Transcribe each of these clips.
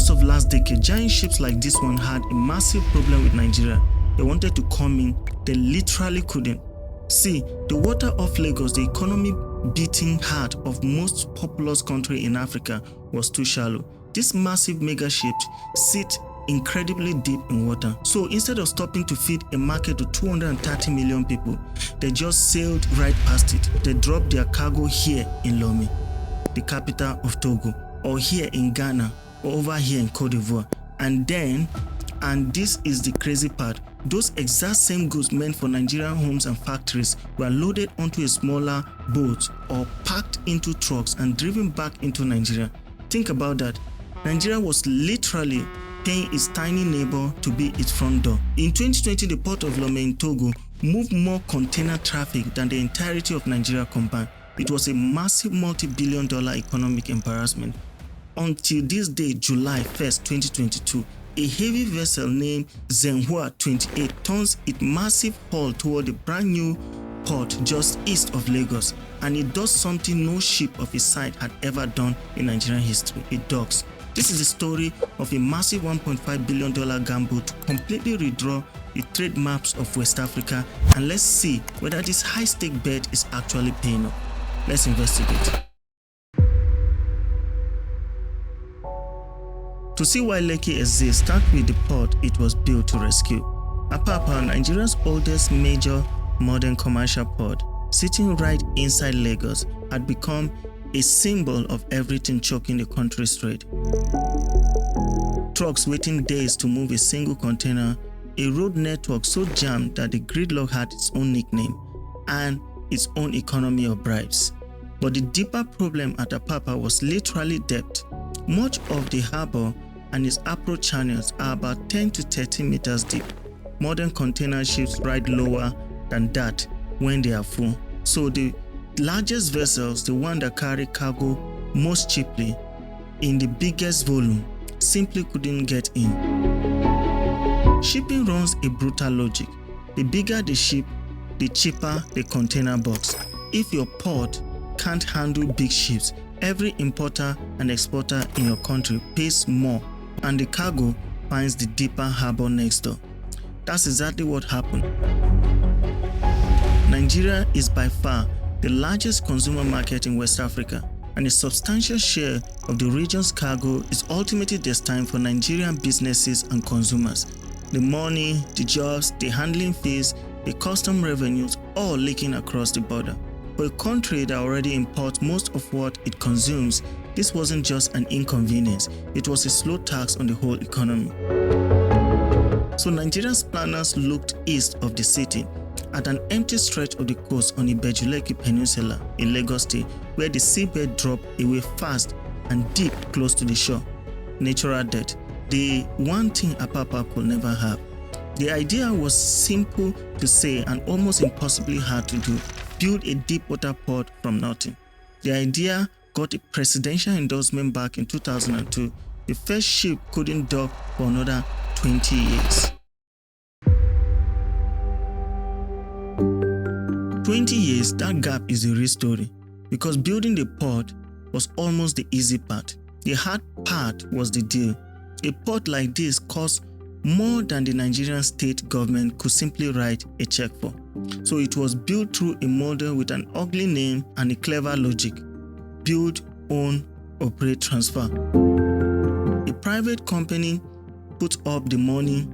most of last decade, giant ships like this one had a massive problem with Nigeria. They wanted to come in, they literally couldn't. See, the water off Lagos, the economy beating heart of most populous country in Africa, was too shallow. These massive mega ships sit incredibly deep in water. So instead of stopping to feed a market of 230 million people, they just sailed right past it. They dropped their cargo here in Lomé, the capital of Togo, or here in Ghana, or over here in Côte d'Ivoire. And this is the crazy part, those exact same goods meant for Nigerian homes and factories were loaded onto a smaller boat or packed into trucks and driven back into Nigeria. Think about that. Nigeria was literally paying its tiny neighbor to be its front door. In 2020, the port of Lomé in Togo moved more container traffic than the entirety of Nigeria combined. It was a massive multi-billion-dollar economic embarrassment. Until this day, July 1st, 2022, a heavy vessel named Zenhua 28 turns its massive hull toward the brand new port just east of Lagos, and it does something no ship of its size had ever done in Nigerian history. It docks. This is the story of a massive $1.5 billion gamble to completely redraw the trade maps of West Africa, and let's see whether this high-stake bet is actually paying off. Let's investigate. To see why Lekki exists, start with the port it was built to rescue. Apapa, Nigeria's oldest major modern commercial port, sitting right inside Lagos, had become a symbol of everything choking the country's trade. Trucks waiting days to move a single container, a road network so jammed that the gridlock had its own nickname, and its own economy of bribes. But the deeper problem at Apapa was literally depth. Much of the harbor and its approach channels are about 10 to 30 meters deep. Modern container ships ride lower than that when they are full. So the largest vessels, the one that carry cargo most cheaply in the biggest volume, simply couldn't get in. Shipping runs a brutal logic. The bigger the ship, the cheaper the container box. If your port can't handle big ships, every importer and exporter in your country pays more, and the cargo finds the deeper harbor next door. That's exactly what happened. Nigeria is by far the largest consumer market in West Africa, and a substantial share of the region's cargo is ultimately destined for Nigerian businesses and consumers. The money, the jobs, the handling fees, the custom revenues, all leaking across the border. For a country that already imports most of what it consumes, this wasn't just an inconvenience, it was a slow tax on the whole economy. So Nigeria's planners looked east of the city at an empty stretch of the coast on Ibeju-Lekki Peninsula in Lagos State, where the seabed dropped away fast and deep close to the shore. Natural death, the one thing Apapa could never have. The idea was simple to say and almost impossibly hard to do. Build a deep water port from nothing. The idea got a presidential endorsement back in 2002. The first ship couldn't dock for another 20 years. 20 years, that gap is a real story, because building the port was almost the easy part. The hard part was the deal. A port like this cost more than the Nigerian state government could simply write a check for. So it was built through a model with an ugly name and a clever logic: build, own, operate, transfer. A private company puts up the money,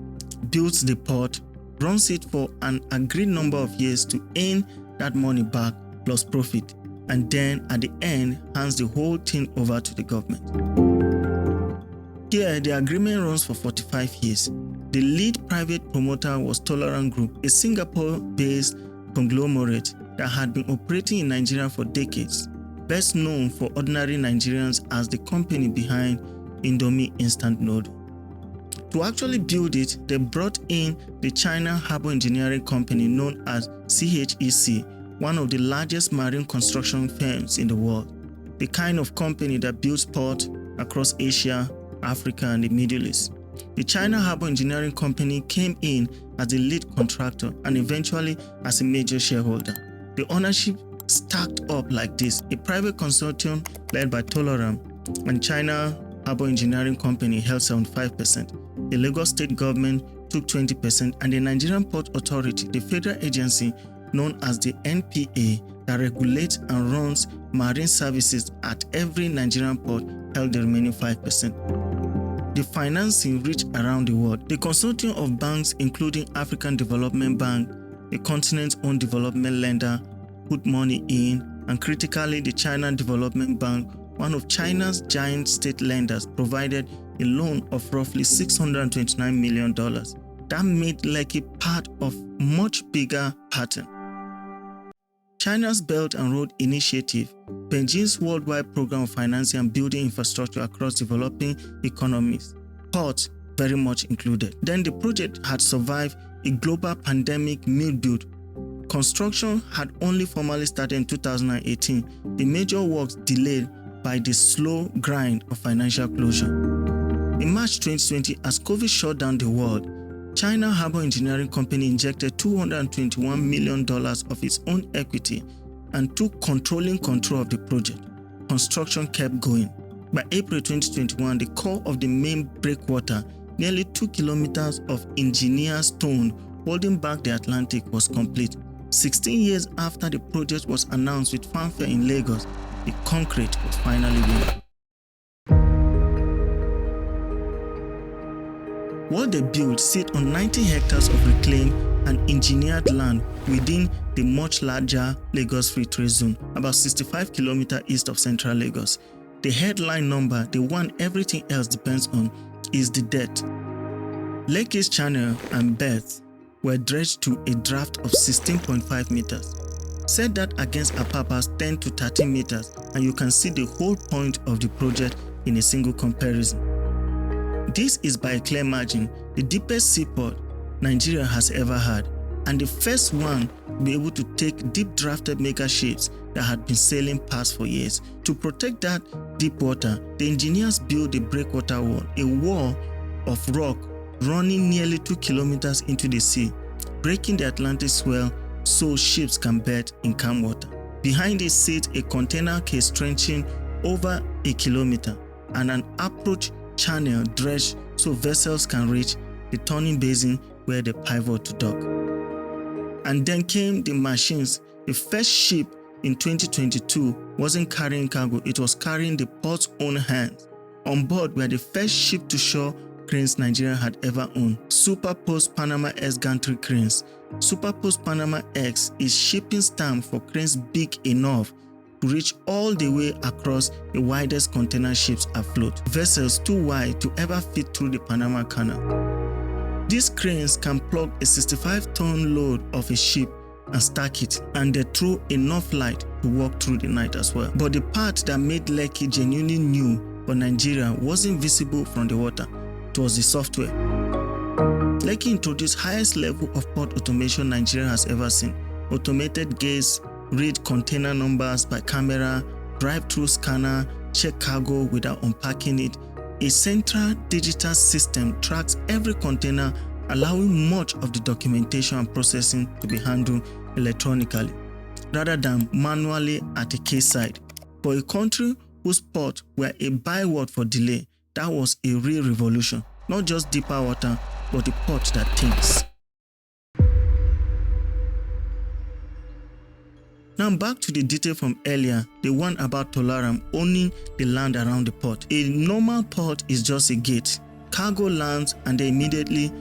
builds the port, runs it for an agreed number of years to earn that money back plus profit, and then at the end hands the whole thing over to the government. Here, the agreement runs for 45 years. The lead private promoter was Tolaram Group, a Singapore-based conglomerate that had been operating in Nigeria for decades, best known for ordinary Nigerians as the company behind Indomie instant noodle. To actually build it, they brought in the China Harbor Engineering Company known as CHEC, one of the largest marine construction firms in the world, the kind of company that builds ports across Asia, Africa, and the Middle East. The China Harbor Engineering Company came in as the lead contractor and eventually as a major shareholder. The ownership stacked up like this: a private consortium led by Tolaram and China Harbour Engineering Company held 75%. The Lagos State government took 20%, and the Nigerian Port Authority, the federal agency known as the NPA that regulates and runs marine services at every Nigerian port, held the remaining 5%. The financing reached around the world. The consortium of banks, including African Development Bank, a continent-owned development lender, put money in, and critically, the China Development Bank, one of China's giant state lenders, provided a loan of roughly $629 million. That made Lekki part of a much bigger pattern. China's Belt and Road Initiative, Beijing's worldwide program of financing and building infrastructure across developing economies, ports very much included. Then the project had survived a global pandemic mildew. Construction had only formally started in 2018. The major works delayed by the slow grind of financial closure. In March 2020, as COVID shut down the world, China Harbour Engineering Company injected $221 million of its own equity and took controlling control of the project. Construction kept going. By April 2021, the core of the main breakwater, nearly 2 kilometers of engineered stone holding back the Atlantic, was complete. 16 years after the project was announced with fanfare in Lagos, the concrete was finally laid. What they built sit on 90 hectares of reclaimed and engineered land within the much larger Lagos Free Trade Zone, about 65 kilometers east of central Lagos. The headline number, the one everything else depends on, is the depth. Lekki's channel and berth were dredged to a draft of 16.5 meters. Set that against Apapa's 10 to 13 meters, and you can see the whole point of the project in a single comparison. This is by a clear margin the deepest seaport Nigeria has ever had, and the first one to be able to take deep drafted mega ships that had been sailing past for years. To protect that deep water, the engineers built a breakwater wall, a wall of rock running nearly 2 kilometers into the sea, breaking the Atlantic swell so ships can berth in calm water. Behind it sits a container case trenching over 1 kilometer and an approach channel dredged so vessels can reach the turning basin where they pivot to dock. And then came the machines. The first ship in 2022 wasn't carrying cargo, it was carrying the port's own hands. On board were the first ship-to-shore cranes Nigeria had ever owned, super-post-Panamax gantry cranes. Super-post-Panamax is shipping stamp for cranes big enough to reach all the way across the widest container ships afloat, vessels too wide to ever fit through the Panama Canal. These cranes can plug a 65-ton load of a ship and stack it, and they throw enough light to walk through the night as well. But the part that made Lekki genuinely new for Nigeria wasn't visible from the water. It was the software. Lekki introduced highest level of port automation Nigeria has ever seen. Automated gates read container numbers by camera, drive-through scanner, check cargo without unpacking it. A central digital system tracks every container, allowing much of the documentation and processing to be handled electronically, rather than manually at a quayside. For a country whose ports were a byword for delay, that was a real revolution. Not just deeper water, but a port that thinks. Now back to the detail from earlier, the one about Tolaram owning the land around the port. A normal port is just a gate. Cargo lands and they immediately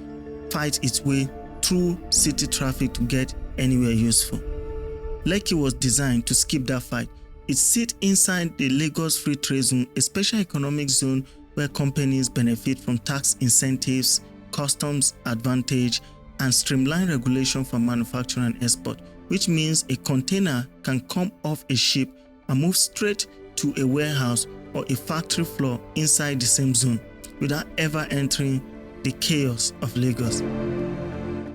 fight its way through city traffic to get anywhere useful. Lekki was designed to skip that fight. It sits inside the Lagos Free Trade Zone, a special economic zone where companies benefit from tax incentives, customs advantage, and streamlined regulation for manufacturing and export, which means a container can come off a ship and move straight to a warehouse or a factory floor inside the same zone without ever entering the chaos of Lagos.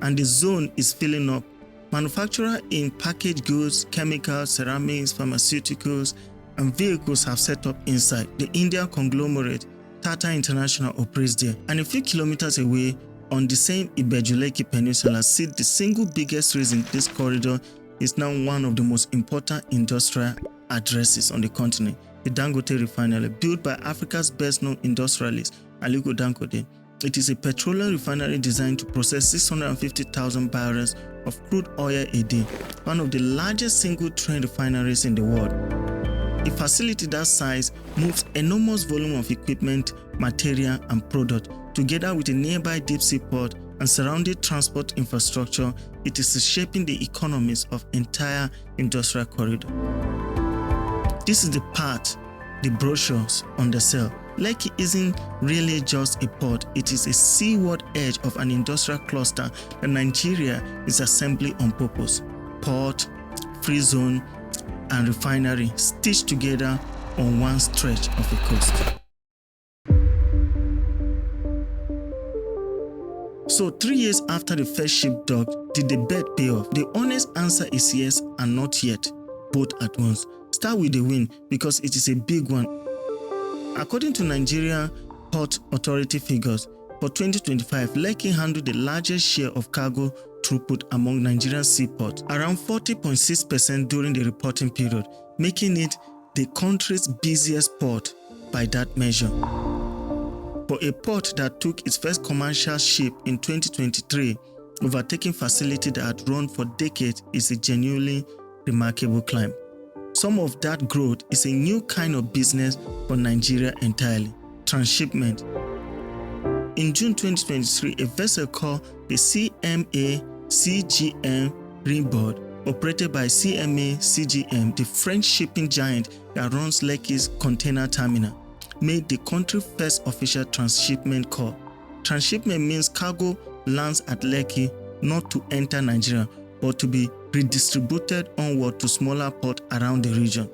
And the zone is filling up. Manufacturers in packaged goods, chemicals, ceramics, pharmaceuticals, and vehicles have set up inside. The Indian conglomerate Tata International operates there, and a few kilometers away on the same Ibeju-Lekki peninsula sits the single biggest reason this corridor is now one of the most important industrial addresses on the continent. the Dangote Refinery, built by Africa's best-known industrialist, Aliko Dangote. It is a petroleum refinery designed to process 650,000 barrels of crude oil a day, one of the largest single-train refineries in the world. A facility that size moves enormous volume of equipment, material, and product. Together with a nearby deep sea port and surrounding transport infrastructure, it is shaping the economies of entire industrial corridor. This is the part the brochures undersell. Lekki isn't really just a port, it is a seaward edge of an industrial cluster that Nigeria is assembling on purpose. Port, free zone, and refinery stitched together on one stretch of a coast. So 3 years after the first ship docked, did the bet pay off? The honest answer is yes and not yet, both at once. Start with the win because it is a big one. According to Nigerian Port Authority figures, for 2025, Lekki handled the largest share of cargo throughput among Nigerian seaports, around 40.6% during the reporting period, making it the country's busiest port by that measure. For a port that took its first commercial ship in 2023, overtaking facility that had run for decades is a genuinely remarkable climb. Some of that growth is a new kind of business for Nigeria entirely, transshipment. In June 2023, a vessel called the CMA CGM Ringboard, operated by CMA CGM, the French shipping giant that runs Lekki's container terminal, made the country's first official transshipment call. Transshipment means cargo lands at Lekki not to enter Nigeria, but to be redistributed onward to smaller ports around the region.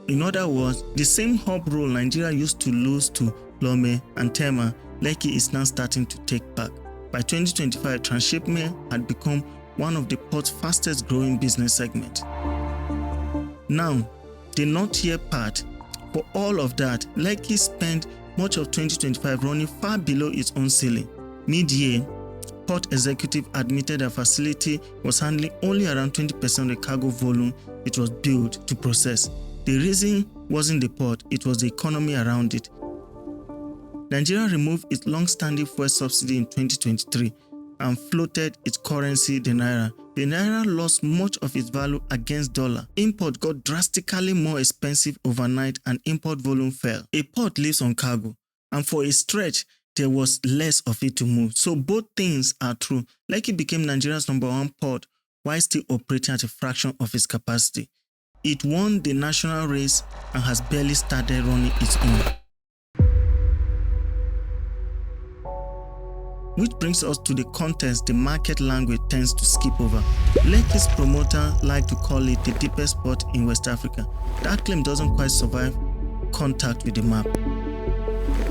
In other words, the same hub role Nigeria used to lose to Lome and Tema, Lekki is now starting to take back. By 2025, transshipment had become one of the port's fastest growing business segments. Now, the not yet part. For all of that, Lekki spent much of 2025 running far below its own ceiling. Mid-year, port executive admitted the facility was handling only around 20% of the cargo volume it was built to process. The reason wasn't the port, it was the economy around it. Nigeria removed its long-standing fuel subsidy in 2023 and floated its currency, the naira. The naira lost much of its value against dollar. Import got drastically more expensive overnight and import volume fell. A port lives on cargo, and for a stretch, there was less of it to move. So both things are true. Lekki became Nigeria's #1 port while still operating at a fraction of its capacity. It won the national race and has barely started running its own. Which brings us to the context the market language tends to skip over. Lekki's promoter like to call it the deepest port in West Africa. That claim doesn't quite survive contact with the map.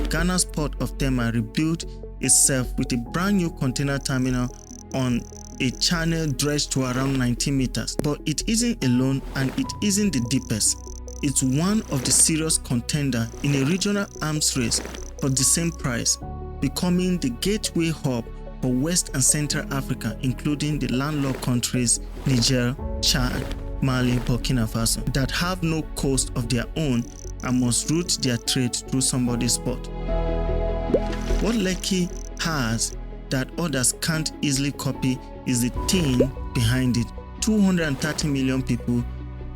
Ghana's port of Tema rebuilt itself with a brand new container terminal on a channel dredged to around 19 meters. But it isn't alone and it isn't the deepest. It's one of the serious contenders in a regional arms race for the same price, becoming the gateway hub for West and Central Africa, including the landlocked countries Niger, Chad, Mali, Burkina Faso, that have no coast of their own and must route their trade through somebody's port. What Lekki has that others can't easily copy is the thing behind it: 230 million people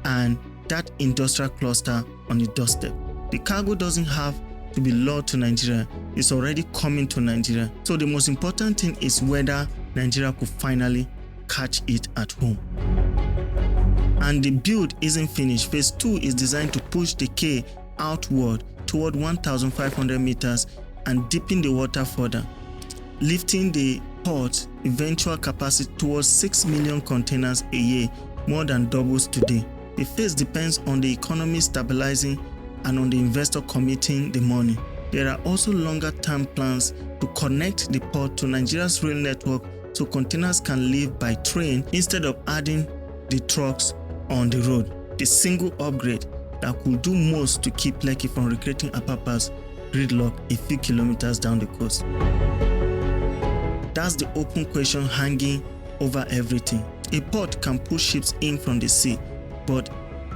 and that industrial cluster on the doorstep. The cargo doesn't have to be lured to Nigeria, it's already coming to Nigeria. So the most important thing is whether Nigeria could finally catch it at home. And the build isn't finished. Phase 2 is designed to push the quay outward toward 1,500 meters and deepen the water further, lifting the port's eventual capacity towards 6 million containers a year, more than doubles today. The phase depends on the economy stabilizing and on the investor committing the money. There are also longer-term plans to connect the port to Nigeria's rail network so containers can leave by train instead of adding the trucks on the road. The single upgrade that could do most to keep Lekki from recreating Apapa's gridlock a few kilometers down the coast. That's the open question hanging over everything. A port can push ships in from the sea, but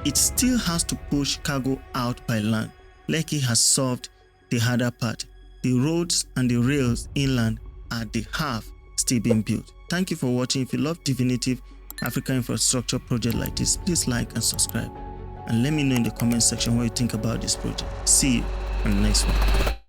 it still has to push cargo out by land. Lekki has solved the harder part. The roads and the rails inland are the half still being built. Thank you for watching. If you love definitive African infrastructure project like this, please like and subscribe. And let me know in the comment section what you think about this project. See you on the next one.